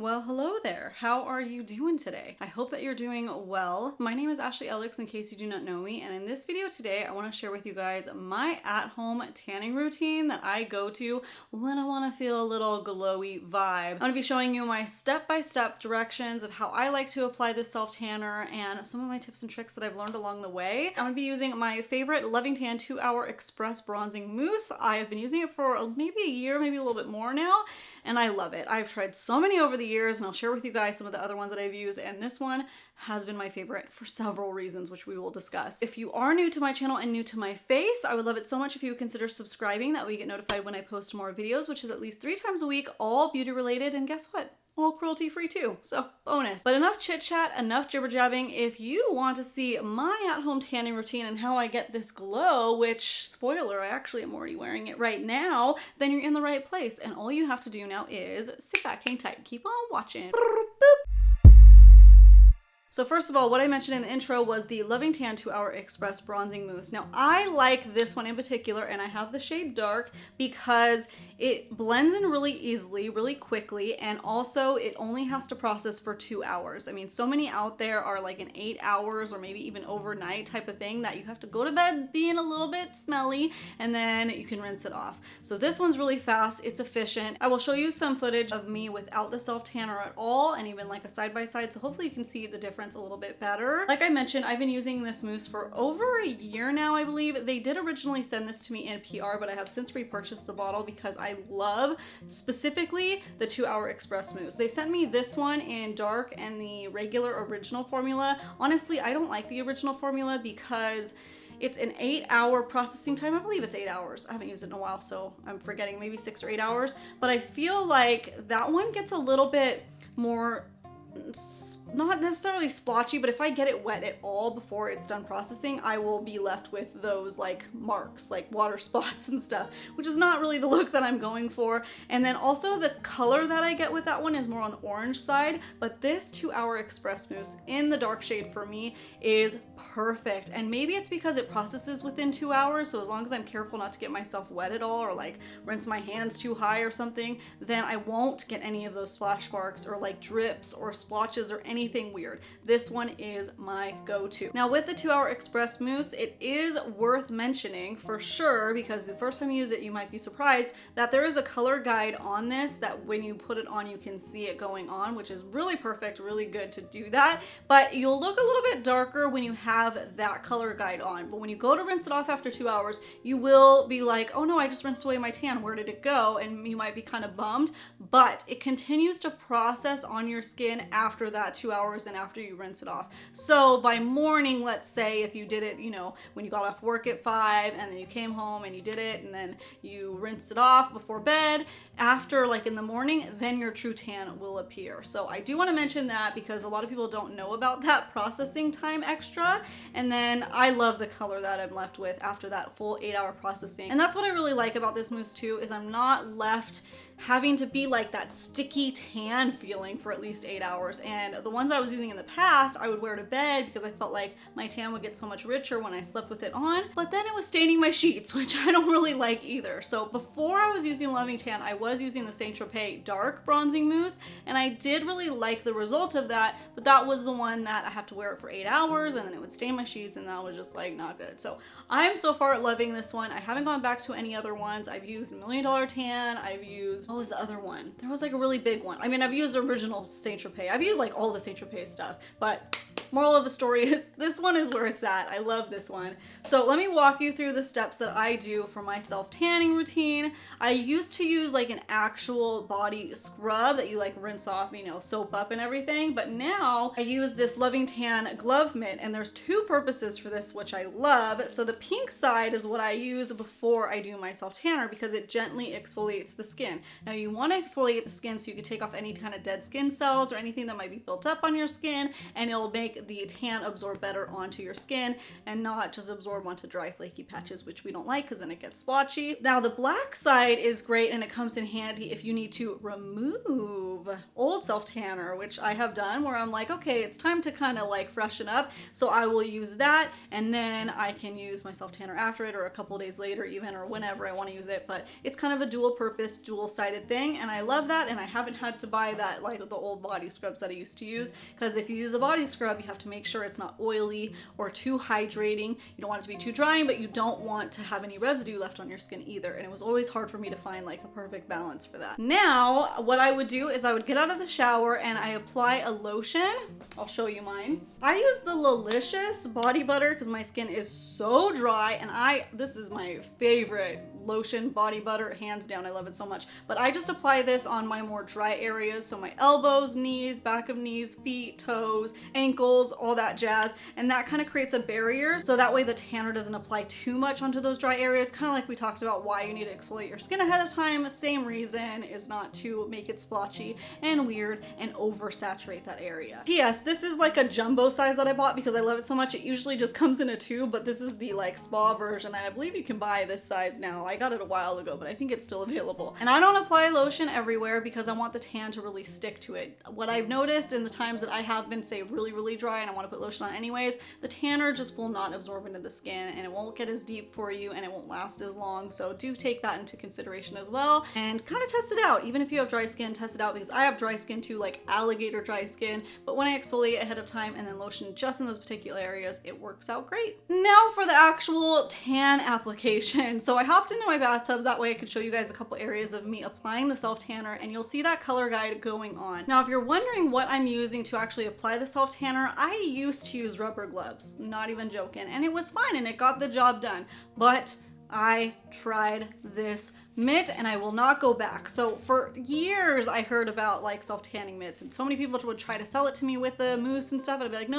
Well, hello there. How are you doing today? I hope that you're doing well. My name is Ashley Ellix, in case you do not know me, and in this video today, I want to share with you guys my at-home tanning routine that I go to when I want to feel a little glowy vibe. I'm going to be showing you my step-by-step directions of how I like to apply this self-tanner and some of my tips and tricks that I've learned along the way. I'm going to be using my favorite Loving Tan 2-Hour Express Bronzing Mousse. I have been using it for maybe a year, maybe a little bit more now, and I love it. I've tried so many over the years, and I'll share with you guys some of the other ones that I've used, and this one has been my favorite for several reasons, which we will discuss. If you are new to my channel and new to my face, I would love it so much if you would consider subscribing. That way you get notified when I post more videos, which is at least 3 times a week, all beauty related, and guess what? All cruelty free too, so bonus. But enough chit chat, enough jibber jabbing. If you want to see my at-home tanning routine and how I get this glow, which, spoiler, I actually am already wearing it right now, then you're in the right place. And all you have to do now is sit back, hang tight, and keep on watching. So first of all, what I mentioned in the intro was the Loving Tan 2-Hour Express Bronzing Mousse. Now, I like this one in particular, and I have the shade dark because it blends in really easily, really quickly, and also it only has to process for 2 hours. I mean, so many out there are like in 8 hours or maybe even overnight type of thing that you have to go to bed being a little bit smelly, and then you can rinse it off. So this one's really fast, it's efficient. I will show you some footage of me without the self-tanner at all, and even like a side-by-side, so hopefully you can see the difference a little bit better. Like I mentioned, I've been using this mousse for over a year now, I believe. They did originally send this to me in PR, but I have since repurchased the bottle because I love specifically the 2-Hour Express Mousse. They sent me this one in dark and the regular original formula. Honestly, I don't like the original formula because it's an 8-hour processing time. I believe it's 8 hours. I haven't used it in a while, so I'm forgetting, maybe 6 or 8 hours. But I feel like that one gets a little bit more, not necessarily splotchy, but if I get it wet at all before it's done processing, I will be left with those like marks, like water spots and stuff, which is not really the look that I'm going for. And then also the color that I get with that one is more on the orange side, but this 2-Hour Express Mousse in the dark shade for me is perfect. And maybe it's because it processes within 2 hours, so as long as I'm careful not to get myself wet at all or like rinse my hands too high or something, then I won't get any of those splash marks or like drips or splotches or anything weird. This one is my go-to. Now with the 2-Hour Express Mousse, it is worth mentioning for sure, because the first time you use it, you might be surprised that there is a color guide on this that when you put it on, you can see it going on, which is really perfect, really good to do that. But you'll look a little bit darker when you have that color guide on. But when you go to rinse it off after 2 hours, you will be like, oh no, I just rinsed away my tan. Where did it go? And you might be kind of bummed, but it continues to process on your skin after that 2 hours and after you rinse it off. So by morning, let's say if you did it, you know, when you got off work at 5 and then you came home and you did it and then you rinsed it off before bed, after like in the morning, then your true tan will appear. So I do want to mention that because a lot of people don't know about that processing time extra. And then I love the color that I'm left with after that full 8-hour processing. And that's what I really like about this mousse too, is I'm not left having to be like that sticky tan feeling for at least 8 hours. And the ones I was using in the past, I would wear to bed because I felt like my tan would get so much richer when I slept with it on, but then it was staining my sheets, which I don't really like either. So before I was using Loving Tan, I was using the Tropez dark bronzing mousse, and I did really like the result of that, but that was the one that I have to wear it for 8 hours and then it would stain my sheets, and that was just like not good. So I'm so far loving this one. I haven't gone back to any other ones. I've used $1 Million Tan, I've used, what was the other one? There was like a really big one. I mean, I've used original Tropez. I've used like all the Tropez stuff, but moral of the story is this one is where it's at. I love this one. So let me walk you through the steps that I do for my self-tanning routine. I used to use like an actual body scrub that you like rinse off, you know, soap up and everything. But now I use this Loving Tan glove mitt, and there's 2 purposes for this, which I love. So the pink side is what I use before I do my self-tanner because it gently exfoliates the skin. Now you want to exfoliate the skin so you can take off any kind of dead skin cells or anything that might be built up on your skin, and it'll make the tan absorb better onto your skin and not just absorb onto dry flaky patches, which we don't like because then it gets splotchy. Now the black side is great, and it comes in handy if you need to remove old self-tanner, which I have done, where I'm like, okay, it's time to kind of like freshen up, so I will use that, and then I can use my self-tanner after it or a couple days later even, or whenever I want to use it. But it's kind of a dual purpose, dual side two-sided thing, and I love that, and I haven't had to buy that like the old body scrubs that I used to use, because if you use a body scrub, you have to make sure it's not oily or too hydrating. You don't want it to be too drying, but you don't want to have any residue left on your skin either, and it was always hard for me to find like a perfect balance for that. Now, what I would do is I would get out of the shower and I apply a lotion. I'll show you mine. I use the Ellix body butter because my skin is so dry, and this is my favorite lotion body butter, hands down. I love it so much. But I just apply this on my more dry areas, so my elbows, knees, back of knees, feet, toes, ankles, all that jazz, and that kind of creates a barrier, so that way the tanner doesn't apply too much onto those dry areas, kind of like we talked about why you need to exfoliate your skin ahead of time. Same reason, is not to make it splotchy and weird and oversaturate that area. P.S. This is like a jumbo size that I bought because I love it so much. It usually just comes in a tube, but this is the like spa version, and I believe you can buy this size now. I got it a while ago, but I think it's still available. And I don't apply lotion everywhere because I want the tan to really stick to it. What I've noticed in the times that I have been, say, really dry and I want to put lotion on anyways, the tanner just will not absorb into the skin, and it won't get as deep for you, and it won't last as long. So do take that into consideration as well, and kind of test it out. Even if you have dry skin, test it out, because I have dry skin too, like alligator dry skin, but when I exfoliate ahead of time and then lotion just in those particular areas, it works out great. Now for the actual tan application. So I hopped into my bathtub, that way I could show you guys a couple areas of me applying the self tanner, and you'll see that color guide going on. Now if you're wondering what I'm using to actually apply the self tanner, I used to use rubber gloves, not even joking, and it was fine and it got the job done, but I tried this mitt and I will not go back. So for years I heard about like self-tanning mitts, and so many people would try to sell it to me with the mousse and stuff, and I'd be like,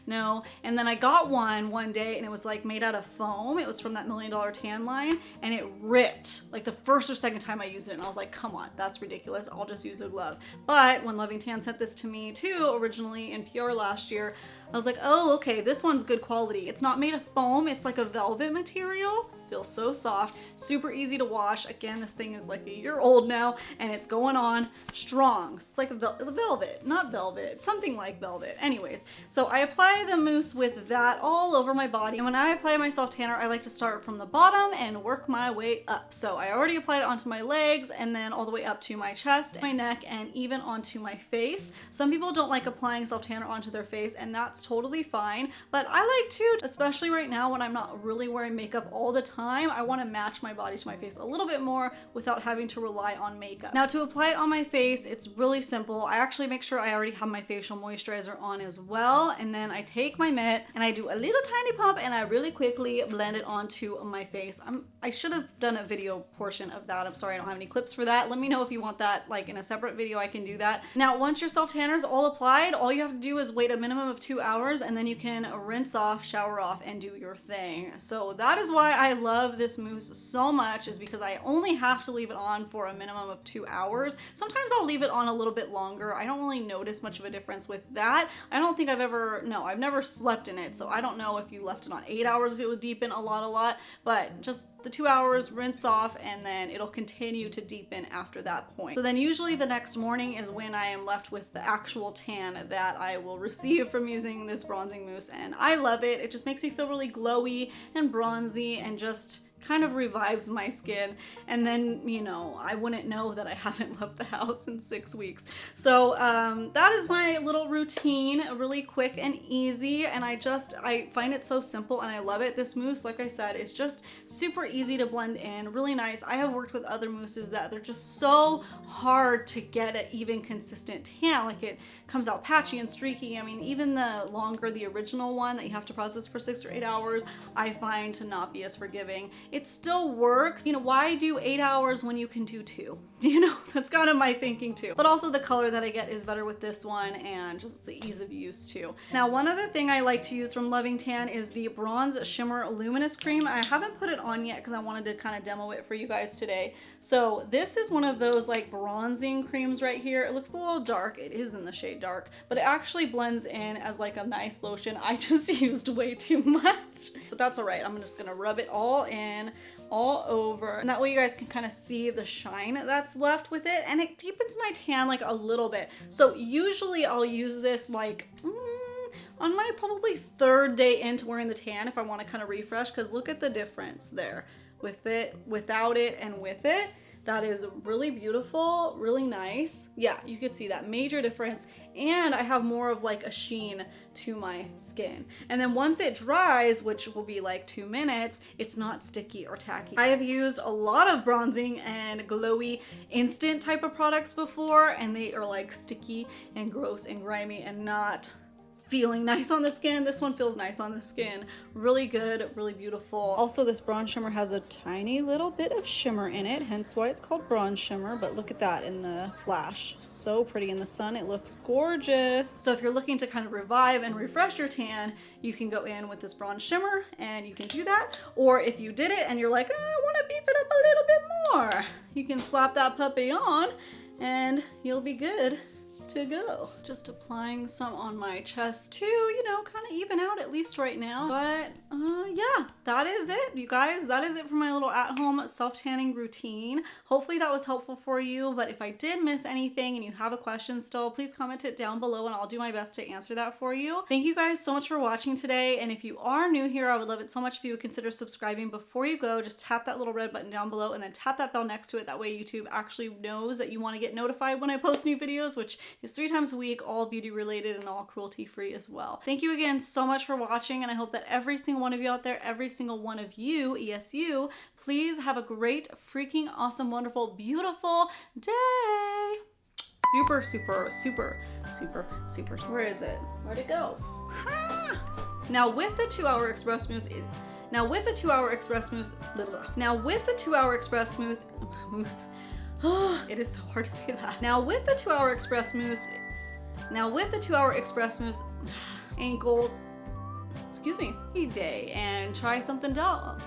no. And then I got one day, and it was like made out of foam. It was from that $1 Million Tan line, and it ripped like the first or second time I used it, and I was like, come on, that's ridiculous. I'll just use a glove. But when Loving Tan sent this to me too, originally in PR last year, I was like, oh, okay, this one's good quality. It's not made of foam, it's like a velvet material. Feels so soft, super easy to wash. Again, this thing is like a year old now, and it's going on strong. It's like a velvet, not velvet, something like velvet. Anyways, so I apply the mousse with that all over my body, and when I apply my self tanner, I like to start from the bottom and work my way up. So I already applied it onto my legs, and then all the way up to my chest, my neck, and even onto my face. Some people don't like applying self tanner onto their face, and that's totally fine, but I like to, especially right now when I'm not really wearing makeup all the time. I want to match my body to my face a little bit more without having to rely on makeup. Now to apply it on my face, it's really simple. I actually make sure I already have my facial moisturizer on as well, and then I take my mitt and I do a little tiny pump, and I really quickly blend it onto my face. I should have done a video portion of that. I'm sorry I don't have any clips for that. Let me know if you want that like in a separate video. I can do that. Now once your self tanner is all applied, all you have to do is wait a minimum of 2 hours, and then you can rinse off, shower off, and do your thing. So that is why I love this mousse so much, is because I only have to leave it on for a minimum of 2 hours. Sometimes I'll leave it on a little bit longer. I don't really notice much of a difference with that. I don't think I've never slept in it, so I don't know if you left it on 8 hours if it would deepen a lot, but just the 2 hours, rinse off, and then it'll continue to deepen after that point. So then usually the next morning is when I am left with the actual tan that I will receive from using this bronzing mousse, and I love it. It just makes me feel really glowy and bronzy, and just kind of revives my skin, and then, you know, I wouldn't know that I haven't left the house in 6 weeks. So that is my little routine, really quick and easy, and I find it so simple and I love it. This mousse, like I said, is just super easy to blend in, really nice. I have worked with other mousses that they're just so hard to get an even consistent tan, like it comes out patchy and streaky. I mean, even the longer, the original one that you have to process for 6 or 8 hours, I find to not be as forgiving. It still works. You know, why do 8 hours when you can do 2? You know, that's kind of my thinking too. But also the color that I get is better with this one, and just the ease of use too. Now, one other thing I like to use from Loving Tan is the Bronze Shimmer Luminous Cream. I haven't put it on yet because I wanted to kind of demo it for you guys today. So this is one of those like bronzing creams right here. It looks a little dark. It is in the shade dark, but it actually blends in as like a nice lotion. I just used way too much, but that's all right. I'm just gonna rub it all in, all over, and that way you guys can kind of see the shine that's left with it, and it deepens my tan like a little bit. So usually I'll use this like on my probably 3rd day into wearing the tan if I want to kind of refresh, because look at the difference there with it, without it, and with it. that is really beautiful, really nice. Yeah, you could see that major difference. And I have more of like a sheen to my skin. And then once it dries, which will be like 2 minutes, it's not sticky or tacky. I have used a lot of bronzing and glowy instant type of products before, and they are like sticky and gross and grimy and not feeling nice on the skin. This one feels nice on the skin. Really good, really beautiful. Also, this bronze shimmer has a tiny little bit of shimmer in it, hence why it's called bronze shimmer, but look at that in the flash. So pretty in the sun, it looks gorgeous. So if you're looking to kind of revive and refresh your tan, you can go in with this bronze shimmer and you can do that. Or if you did it and you're like, I want to beef it up a little bit more, you can slap that puppy on and you'll be good to go. Just applying some on my chest too, you know, kind of even out at least right now. But yeah, that is it, you guys. That is it for my little at-home self-tanning routine. Hopefully that was helpful for you, but if I did miss anything and you have a question still, please comment it down below and I'll do my best to answer that for you. Thank you guys so much for watching today, and if you are new here, I would love it so much if you would consider subscribing before you go. Just tap that little red button down below and then tap that bell next to it. That way YouTube actually knows that you want to get notified when I post new videos, which is 3 times a week, all beauty related and all cruelty free as well. Thank you again so much for watching, and I hope that every single one of you out there, every single one of you, ESU, please have a great, freaking awesome, wonderful, beautiful day. Super, super, super, super, super. Where is it? Where'd it go? Ha! Now with the 2-Hour Express Mousse, it is so hard to say that. Now with the 2-Hour Express Mousse, ankle, excuse me, day and try something else.